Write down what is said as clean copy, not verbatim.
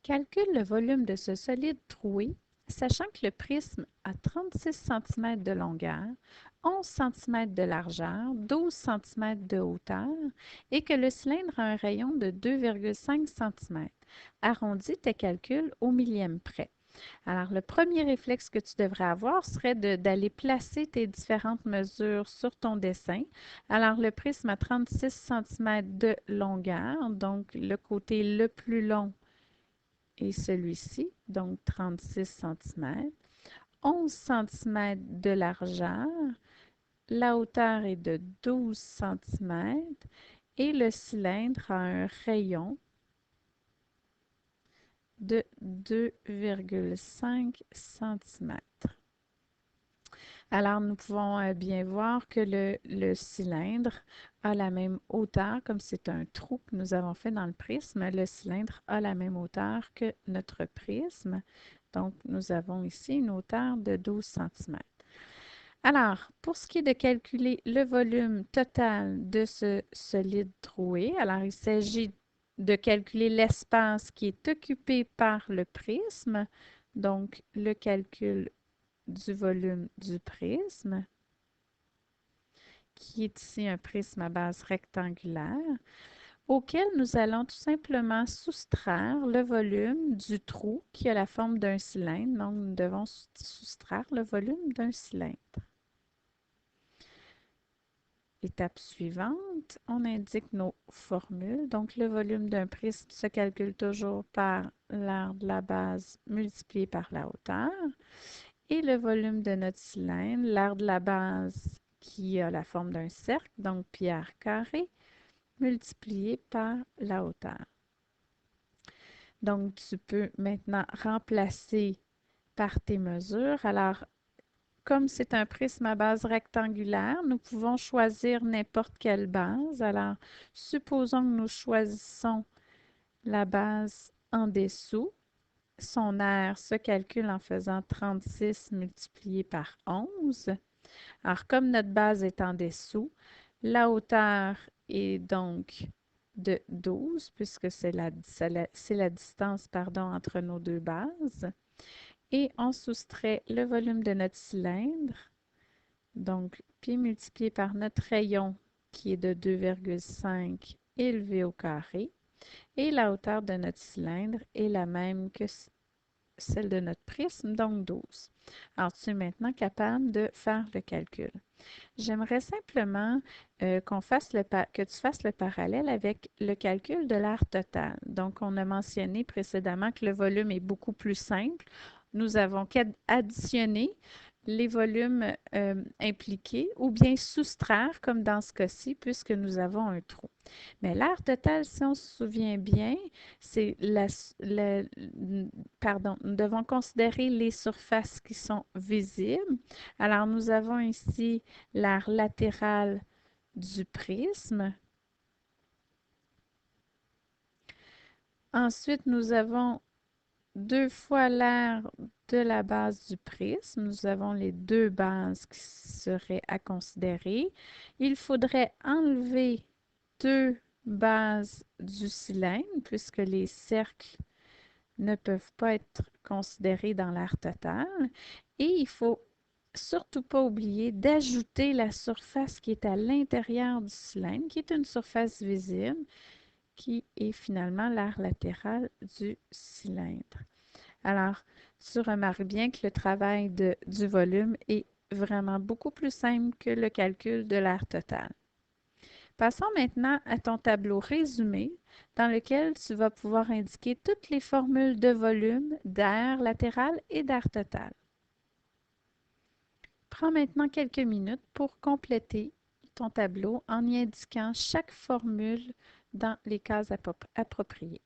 Calcule le volume de ce solide troué, sachant que le prisme a 36 cm de longueur, 11 cm de largeur, 12 cm de hauteur et que le cylindre a un rayon de 2,5 cm. Arrondis tes calculs au millième près. Alors, le premier réflexe que tu devrais avoir serait d'aller placer tes différentes mesures sur ton dessin. Alors, le prisme a 36 cm de longueur, donc le côté le plus long est celui-ci, donc 36 cm. 11 cm de largeur, la hauteur est de 12 cm et le cylindre a un rayon de 2,5 cm. Alors, nous pouvons bien voir que le cylindre a la même hauteur, comme c'est un trou que nous avons fait dans le prisme, le cylindre a la même hauteur que notre prisme. Donc, nous avons ici une hauteur de 12 cm. Alors, pour ce qui est de calculer le volume total de ce solide troué, alors il s'agit de calculer l'espace qui est occupé par le prisme, donc le calcul du volume du prisme, qui est ici un prisme à base rectangulaire, auquel nous allons tout simplement soustraire le volume du trou qui a la forme d'un cylindre. Donc, nous devons soustraire le volume d'un cylindre. Étape suivante, on indique nos formules. Donc, le volume d'un prisme se calcule toujours par l'aire de la base multiplié par la hauteur. Et le volume de notre cylindre, l'aire de la base qui a la forme d'un cercle, donc pi r carré, multiplié par la hauteur. Donc, tu peux maintenant remplacer par tes mesures. Alors, comme c'est un prisme à base rectangulaire, nous pouvons choisir n'importe quelle base. Alors, supposons que nous choisissons la base en dessous. Son aire se calcule en faisant 36 multiplié par 11. Alors, comme notre base est en dessous, la hauteur est donc de 12, puisque c'est la distance entre nos deux bases. Et on soustrait le volume de notre cylindre, donc pi multiplié par notre rayon, qui est de 2,5 élevé au carré. Et la hauteur de notre cylindre est la même que celle de notre prisme, donc 12. Alors, tu es maintenant capable de faire le calcul. J'aimerais simplement que tu fasses le parallèle avec le calcul de l'aire totale. Donc, on a mentionné précédemment que le volume est beaucoup plus simple. Nous avons qu'à additionner les volumes impliqués ou bien soustraire, comme dans ce cas-ci, puisque nous avons un trou. Mais l'aire totale, si on se souvient bien, c'est pardon, nous devons considérer les surfaces qui sont visibles. Alors, nous avons ici l'aire latérale du prisme. Ensuite, nous avons 2 fois l'aire de la base du prisme. Nous avons les deux bases qui seraient à considérer. Il faudrait enlever 2 bases du cylindre puisque les cercles ne peuvent pas être considérés dans l'aire totale. Et il faut surtout pas oublier d'ajouter la surface qui est à l'intérieur du cylindre, qui est une surface visible, qui est finalement l'aire latérale du cylindre. Alors, tu remarques bien que le travail du volume est vraiment beaucoup plus simple que le calcul de l'aire totale. Passons maintenant à ton tableau résumé dans lequel tu vas pouvoir indiquer toutes les formules de volume, d'aire latérale et d'aire totale. Prends maintenant quelques minutes pour compléter ton tableau en y indiquant chaque formule dans les cases appropriées.